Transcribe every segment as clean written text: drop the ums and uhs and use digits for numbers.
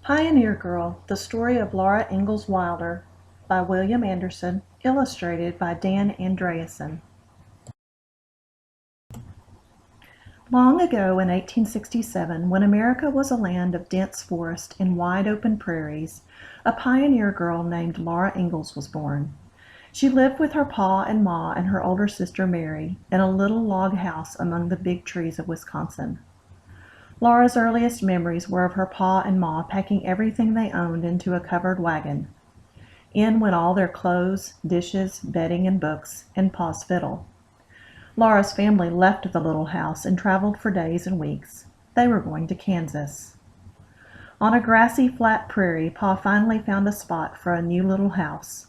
Pioneer Girl: The Story of Laura Ingalls Wilder by William Andersen, illustrated by Dan Andreasen. Long ago in 1867, when America was a land of dense forest and wide open prairies, a pioneer girl named Laura Ingalls was born. She lived with her pa and ma and her older sister Mary in a little log house among the big trees of Wisconsin. Laura's earliest memories were of her pa and ma packing everything they owned into a covered wagon. In went all their clothes, dishes, bedding, and books, and pa's fiddle. Laura's family left the little house and traveled for days and weeks. They were going to Kansas. On a grassy flat prairie, pa finally found a spot for a new little house.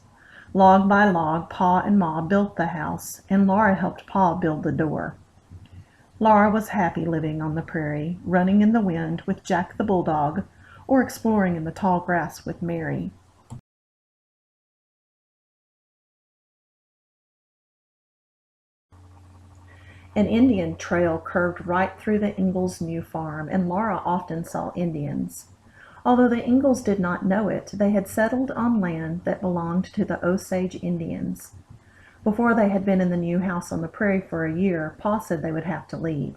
Log by log, pa and ma built the house, and Laura helped pa build the door. Laura was happy living on the prairie, running in the wind with Jack the bulldog, or exploring in the tall grass with Mary. An Indian trail curved right through the Ingalls' new farm, and Laura often saw Indians. Although the Ingalls did not know it, they had settled on land that belonged to the Osage Indians. Before they had been in the new house on the prairie for a year, pa said they would have to leave.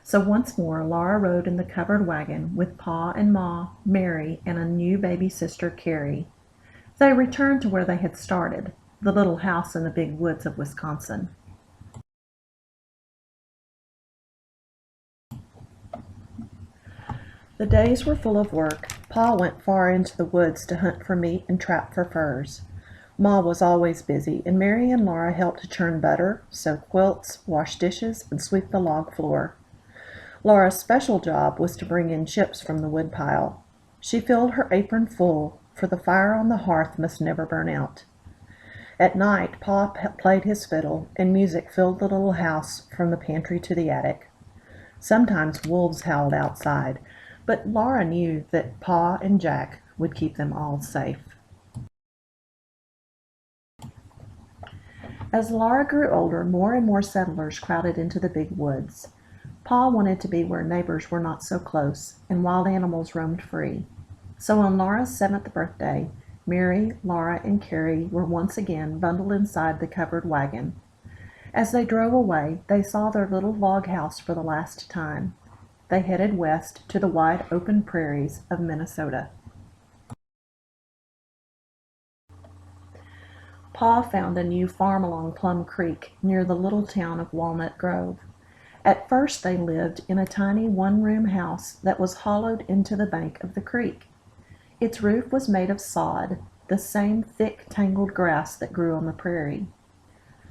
So once more Laura rode in the covered wagon with pa and ma, Mary, and a new baby sister, Carrie. They returned to where they had started, the little house in the big woods of Wisconsin. The days were full of work. Pa went far into the woods to hunt for meat and trap for furs. Ma was always busy, and Mary and Laura helped to churn butter, sew quilts, wash dishes, and sweep the log floor. Laura's special job was to bring in chips from the woodpile. She filled her apron full, for the fire on the hearth must never burn out. At night, pa played his fiddle, and music filled the little house from the pantry to the attic. Sometimes wolves howled outside, but Laura knew that pa and Jack would keep them all safe. As Laura grew older, more and more settlers crowded into the big woods. Pa wanted to be where neighbors were not so close, and wild animals roamed free. So on Laura's 7th birthday, Mary, Laura, and Carrie were once again bundled inside the covered wagon. As they drove away, they saw their little log house for the last time. They headed west to the wide open prairies of Minnesota. Pa found a new farm along Plum Creek near the little town of Walnut Grove. At first they lived in a tiny one-room house that was hollowed into the bank of the creek. Its roof was made of sod, the same thick tangled grass that grew on the prairie.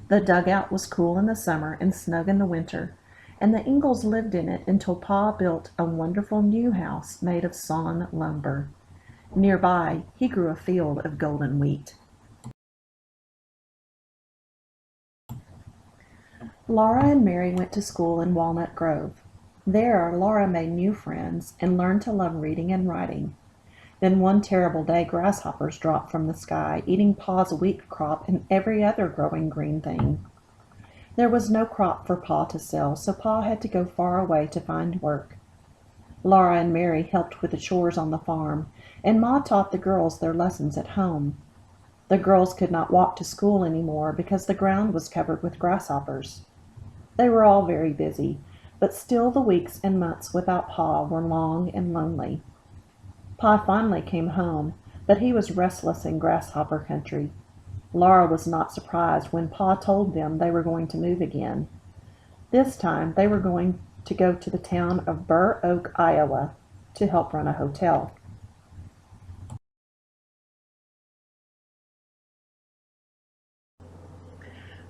The dugout was cool in the summer and snug in the winter, and the Ingalls lived in it until Pa built a wonderful new house made of sawn lumber. Nearby, he grew a field of golden wheat. Laura and Mary went to school in Walnut Grove. There, Laura made new friends and learned to love reading and writing. Then one terrible day, grasshoppers dropped from the sky, eating Pa's wheat crop and every other growing green thing. There was no crop for Pa to sell, so Pa had to go far away to find work. Laura and Mary helped with the chores on the farm, and Ma taught the girls their lessons at home. The girls could not walk to school anymore because the ground was covered with grasshoppers. They were all very busy, but still the weeks and months without Pa were long and lonely. Pa finally came home, but he was restless in grasshopper country. Laura was not surprised when Pa told them they were going to move again. This time they were going to go to the town of Burr Oak, Iowa, to help run a hotel.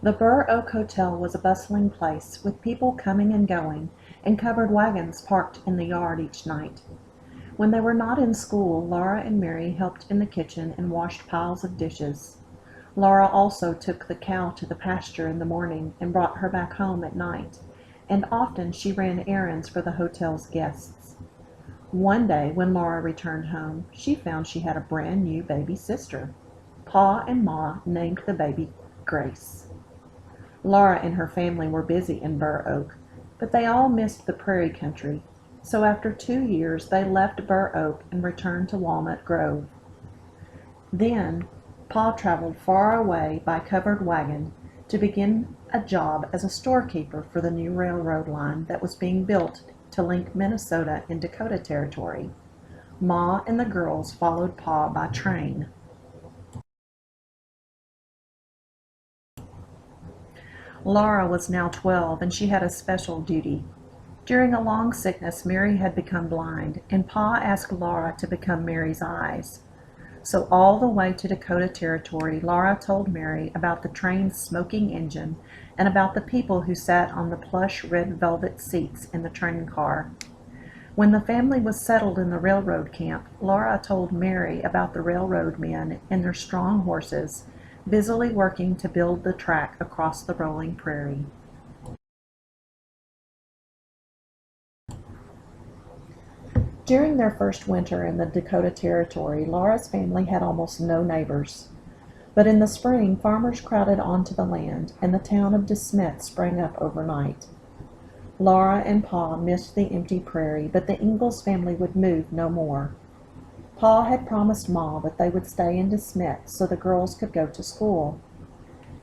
The Burr Oak Hotel was a bustling place, with people coming and going, and covered wagons parked in the yard each night. When they were not in school, Laura and Mary helped in the kitchen and washed piles of dishes. Laura also took the cow to the pasture in the morning and brought her back home at night, and often she ran errands for the hotel's guests. One day, when Laura returned home, she found she had a brand new baby sister. Pa and Ma named the baby Grace. Laura and her family were busy in Burr Oak, but they all missed the prairie country. so after 2 years they left Burr Oak and returned to Walnut Grove. Then Pa traveled far away by covered wagon to begin a job as a storekeeper for the new railroad line that was being built to link Minnesota and Dakota Territory. Ma and the girls followed Pa by train. Laura was now 12 and she had a special duty. During a long sickness, Mary had become blind, and Pa asked Laura to become Mary's eyes. So all the way to Dakota Territory, Laura told Mary about the train's smoking engine and about the people who sat on the plush red velvet seats in the train car. When the family was settled in the railroad camp, Laura told Mary about the railroad men and their strong horses, busily working to build the track across the rolling prairie. During their first winter in the Dakota Territory, Laura's family had almost no neighbors. But in the spring, farmers crowded onto the land, and the town of DeSmet sprang up overnight. Laura and Pa missed the empty prairie, but the Ingalls family would move no more. Pa had promised Ma that they would stay in DeSmet so the girls could go to school.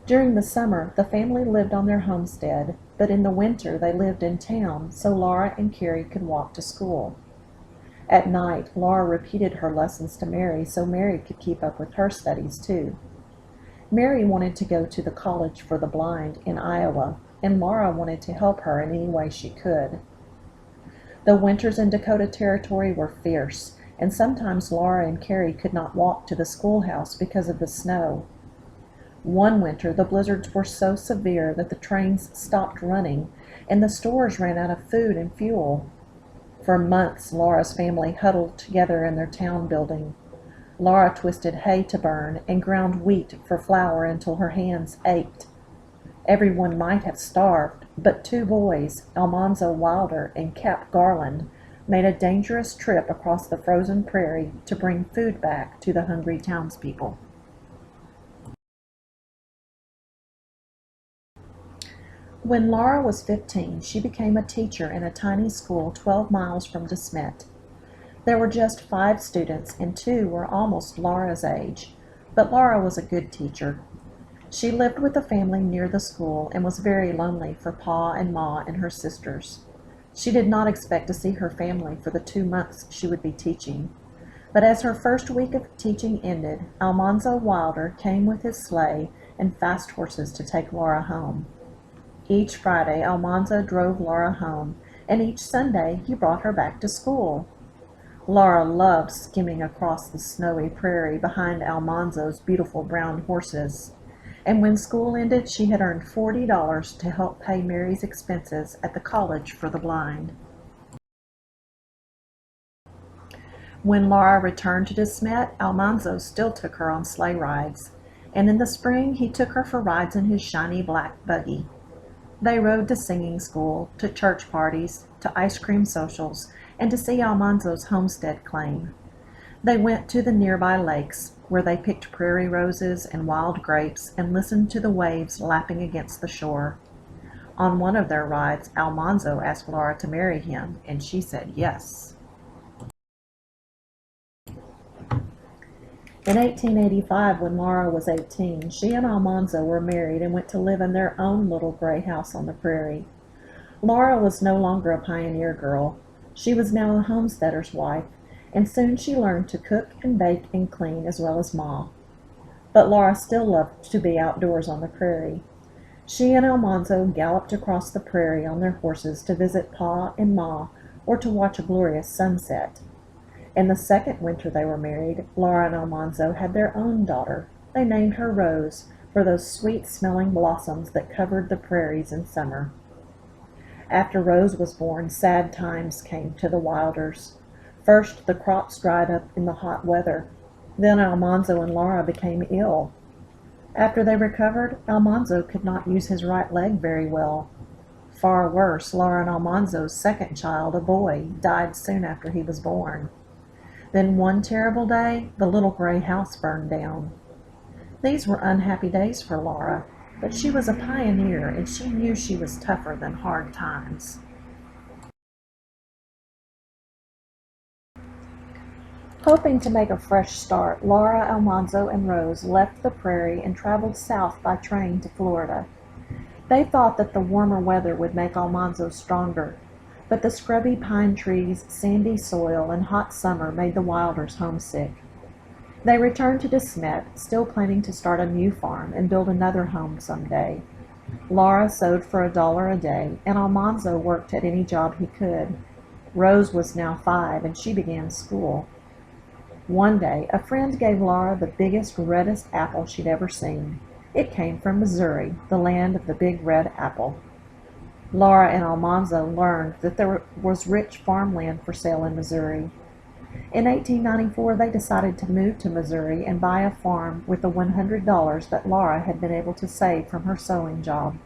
During the summer, the family lived on their homestead, but in the winter they lived in town so Laura and Carrie could walk to school. At night, Laura repeated her lessons to Mary so Mary could keep up with her studies too. Mary wanted to go to the College for the Blind in Iowa, and Laura wanted to help her in any way she could. The winters in Dakota Territory were fierce, and sometimes Laura and Carrie could not walk to the schoolhouse because of the snow. One winter, the blizzards were so severe that the trains stopped running, and the stores ran out of food and fuel. For months, Laura's family huddled together in their town building. Laura twisted hay to burn and ground wheat for flour until her hands ached. Everyone might have starved, but two boys, Almanzo Wilder and Cap Garland, made a dangerous trip across the frozen prairie to bring food back to the hungry townspeople. When Laura was 15, she became a teacher in a tiny school 12 miles from DeSmet. There were just 5 students, and 2 were almost Laura's age, but Laura was a good teacher. She lived with a family near the school and was very lonely for Pa and Ma and her sisters. She did not expect to see her family for the 2 months she would be teaching. But as her first week of teaching ended, Almanzo Wilder came with his sleigh and fast horses to take Laura home. Each Friday, Almanzo drove Laura home, and each Sunday he brought her back to school. Laura loved skimming across the snowy prairie behind Almanzo's beautiful brown horses. And when school ended, she had earned $40 to help pay Mary's expenses at the College for the Blind. When Laura returned to DeSmet, Almanzo still took her on sleigh rides, and in the spring he took her for rides in his shiny black buggy. They rode to singing school, to church parties, to ice cream socials, and to see Almanzo's homestead claim. They went to the nearby lakes, where they picked prairie roses and wild grapes and listened to the waves lapping against the shore. On one of their rides, Almanzo asked Laura to marry him, and she said yes. In 1885, when Laura was 18, she and Almanzo were married and went to live in their own little gray house on the prairie. Laura was no longer a pioneer girl. She was now a homesteader's wife, and soon she learned to cook and bake and clean as well as Ma. But Laura still loved to be outdoors on the prairie. She and Almanzo galloped across the prairie on their horses to visit Pa and Ma or to watch a glorious sunset. In the second winter they were married, Laura and Almanzo had their own daughter. They named her Rose for those sweet-smelling blossoms that covered the prairies in summer. After Rose was born, sad times came to the Wilders. First, the crops dried up in the hot weather. Then Almanzo and Laura became ill. After they recovered, Almanzo could not use his right leg very well. Far worse, Laura and Almanzo's second child, a boy, died soon after he was born. Then one terrible day, the little gray house burned down. These were unhappy days for Laura, but she was a pioneer and she knew she was tougher than hard times. Hoping to make a fresh start, Laura, Almanzo, and Rose left the prairie and traveled south by train to Florida. They thought that the warmer weather would make Almanzo stronger, but the scrubby pine trees, sandy soil, and hot summer made the Wilders homesick. They returned to DeSmet, still planning to start a new farm and build another home someday. Laura sewed for $1 a day, and Almanzo worked at any job he could. Rose was now 5, and she began school. One day, a friend gave Laura the biggest, reddest apple she'd ever seen. It came from Missouri, the land of the big red apple. Laura and Almanzo learned that there was rich farmland for sale in Missouri. In 1894, they decided to move to Missouri and buy a farm with the $100 that Laura had been able to save from her sewing job.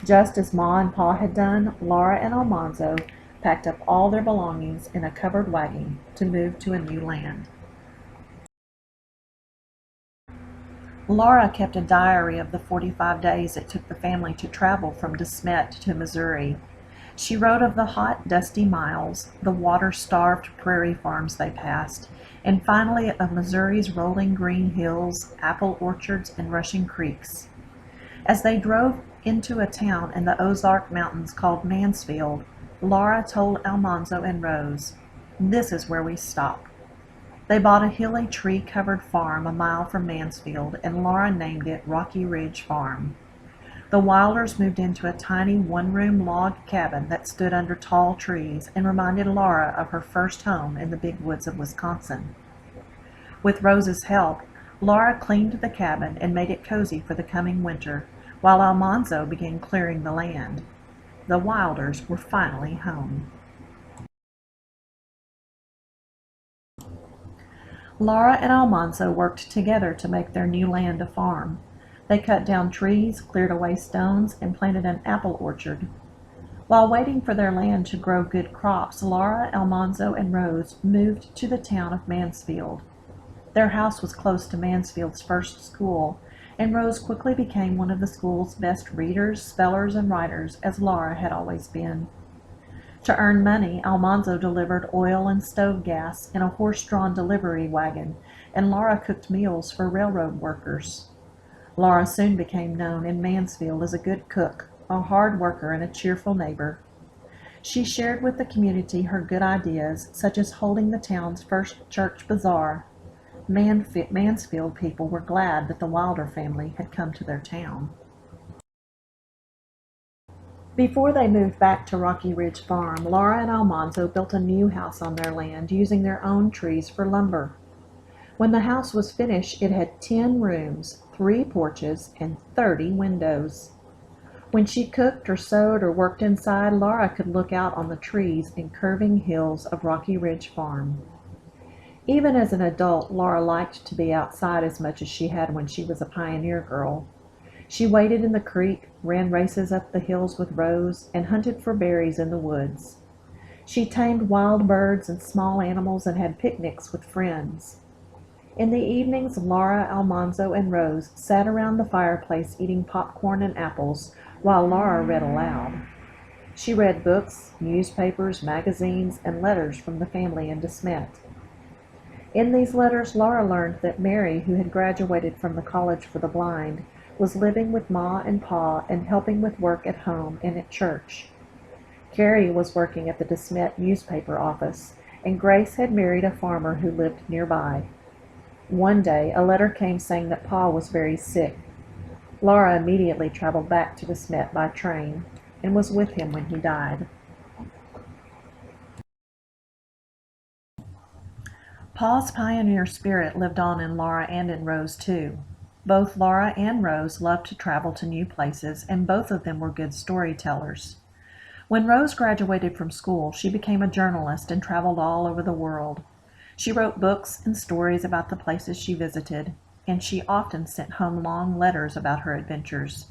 Just as Ma and Pa had done, Laura and Almanzo packed up all their belongings in a covered wagon to move to a new land. Laura kept a diary of the 45 days it took the family to travel from DeSmet to Missouri. She wrote of the hot, dusty miles, the water-starved prairie farms they passed, and finally of Missouri's rolling green hills, apple orchards, and rushing creeks. As they drove into a town in the Ozark Mountains called Mansfield, Laura told Almanzo and Rose, "This is where we stop." They bought a hilly, tree-covered farm a mile from Mansfield, and Laura named it Rocky Ridge Farm. The Wilders moved into a tiny one-room log cabin that stood under tall trees and reminded Laura of her first home in the big woods of Wisconsin. With Rose's help, Laura cleaned the cabin and made it cozy for the coming winter, while Almanzo began clearing the land. The Wilders were finally home. Laura and Almanzo worked together to make their new land a farm. They cut down trees, cleared away stones, and planted an apple orchard. While waiting for their land to grow good crops, Laura, Almanzo, and Rose moved to the town of Mansfield. Their house was close to Mansfield's first school, and Rose quickly became one of the school's best readers, spellers, and writers, as Laura had always been. To earn money, Almanzo delivered oil and stove gas in a horse-drawn delivery wagon, and Laura cooked meals for railroad workers. Laura soon became known in Mansfield as a good cook, a hard worker, and a cheerful neighbor. She shared with the community her good ideas, such as holding the town's first church bazaar. Mansfield people were glad that the Wilder family had come to their town. Before they moved back to Rocky Ridge Farm, Laura and Almanzo built a new house on their land using their own trees for lumber. When the house was finished, it had 10 rooms, 3 porches, and 30 windows. When she cooked or sewed or worked inside, Laura could look out on the trees and curving hills of Rocky Ridge Farm. Even as an adult, Laura liked to be outside as much as she had when she was a pioneer girl. She waded in the creek, ran races up the hills with Rose, and hunted for berries in the woods. She tamed wild birds and small animals and had picnics with friends. In the evenings, Laura, Almanzo, and Rose sat around the fireplace eating popcorn and apples while Laura read aloud. She read books, newspapers, magazines, and letters from the family in DeSmet. In these letters, Laura learned that Mary, who had graduated from the College for the Blind, was living with Ma and Pa and helping with work at home and at church. Carrie was working at the DeSmet newspaper office, and Grace had married a farmer who lived nearby. One day, a letter came saying that Pa was very sick. Laura immediately traveled back to DeSmet by train and was with him when he died. Pa's pioneer spirit lived on in Laura and in Rose, too. Both Laura and Rose loved to travel to new places, and both of them were good storytellers. When Rose graduated from school, she became a journalist and traveled all over the world. She wrote books and stories about the places she visited, and she often sent home long letters about her adventures.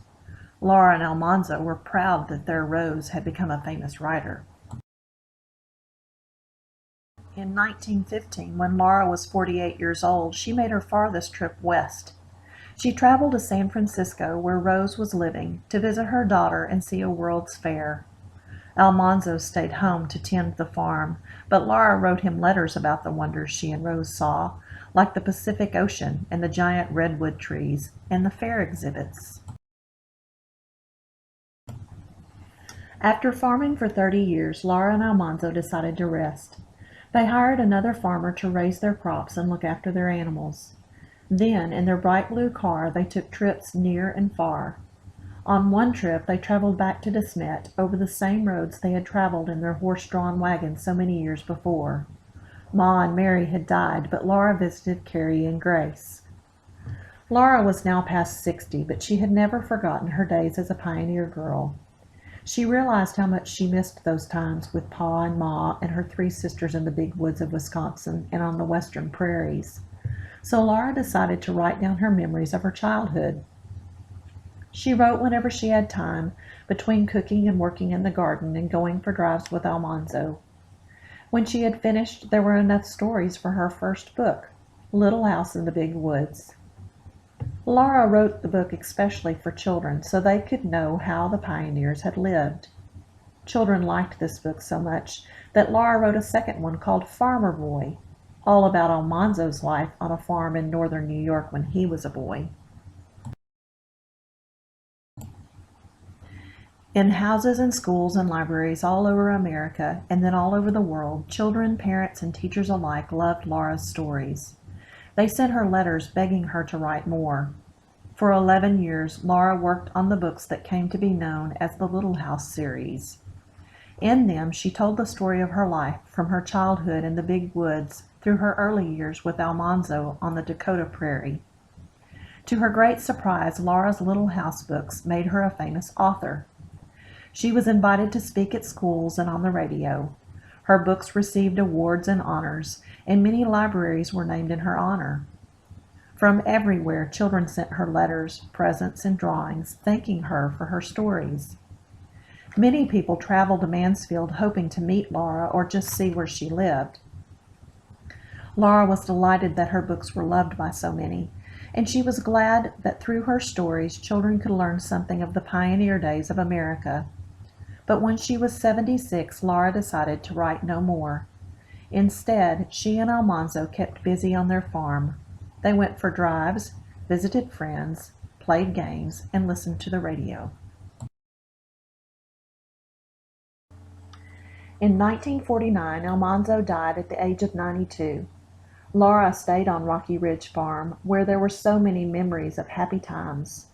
Laura and Almanzo were proud that their Rose had become a famous writer. In 1915, when Laura was 48 years old, she made her farthest trip west. She traveled to San Francisco, where Rose was living, to visit her daughter and see a World's Fair. Almanzo stayed home to tend the farm, but Laura wrote him letters about the wonders she and Rose saw, like the Pacific Ocean and the giant redwood trees and the fair exhibits. After farming for 30 years, Laura and Almanzo decided to rest. They hired another farmer to raise their crops and look after their animals. Then, in their bright blue car, they took trips near and far. On one trip, they traveled back to De Smet over the same roads they had traveled in their horse-drawn wagon so many years before. Ma and Mary had died, but Laura visited Carrie and Grace. Laura was now past 60, but she had never forgotten her days as a pioneer girl. She realized how much she missed those times with Pa and Ma and her three sisters in the big woods of Wisconsin and on the western prairies. So Laura decided to write down her memories of her childhood. She wrote whenever she had time, between cooking and working in the garden and going for drives with Almanzo. When she had finished, there were enough stories for her first book, Little House in the Big Woods. Laura wrote the book especially for children so they could know how the pioneers had lived. Children liked this book so much that Laura wrote a second one called Farmer Boy, all about Almanzo's life on a farm in northern New York when he was a boy. In houses and schools and libraries all over America and then all over the world, children, parents, and teachers alike loved Laura's stories. They sent her letters begging her to write more. For 11 years, Laura worked on the books that came to be known as the Little House series. In them, she told the story of her life from her childhood in the big woods through her early years with Almanzo on the Dakota prairie. To her great surprise, Laura's Little House books made her a famous author. She was invited to speak at schools and on the radio. Her books received awards and honors, and many libraries were named in her honor. From everywhere, children sent her letters, presents, and drawings, thanking her for her stories. Many people traveled to Mansfield hoping to meet Laura or just see where she lived. Laura was delighted that her books were loved by so many, and she was glad that through her stories, children could learn something of the pioneer days of America. But when she was 76, Laura decided to write no more. Instead, she and Almanzo kept busy on their farm. They went for drives, visited friends, played games, and listened to the radio. In 1949, Almanzo died at the age of 92. Laura stayed on Rocky Ridge Farm, where there were so many memories of happy times.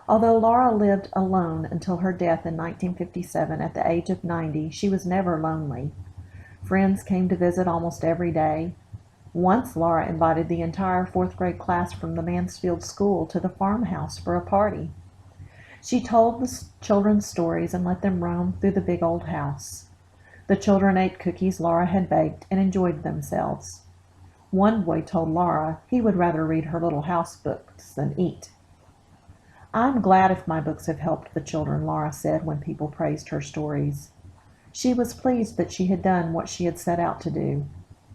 Although Laura lived alone until her death in 1957 at the age of 90, she was never lonely. Friends came to visit almost every day. Once Laura invited the entire fourth grade class from the Mansfield school to the farmhouse for a party. She told the children stories and let them roam through the big old house. The children ate cookies Laura had baked and enjoyed themselves. One boy told Laura he would rather read her Little House books than eat. "I'm glad if my books have helped the children," Laura said when people praised her stories. She was pleased that she had done what she had set out to do,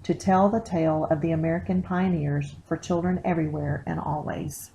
to tell the tale of the American pioneers for children everywhere and always.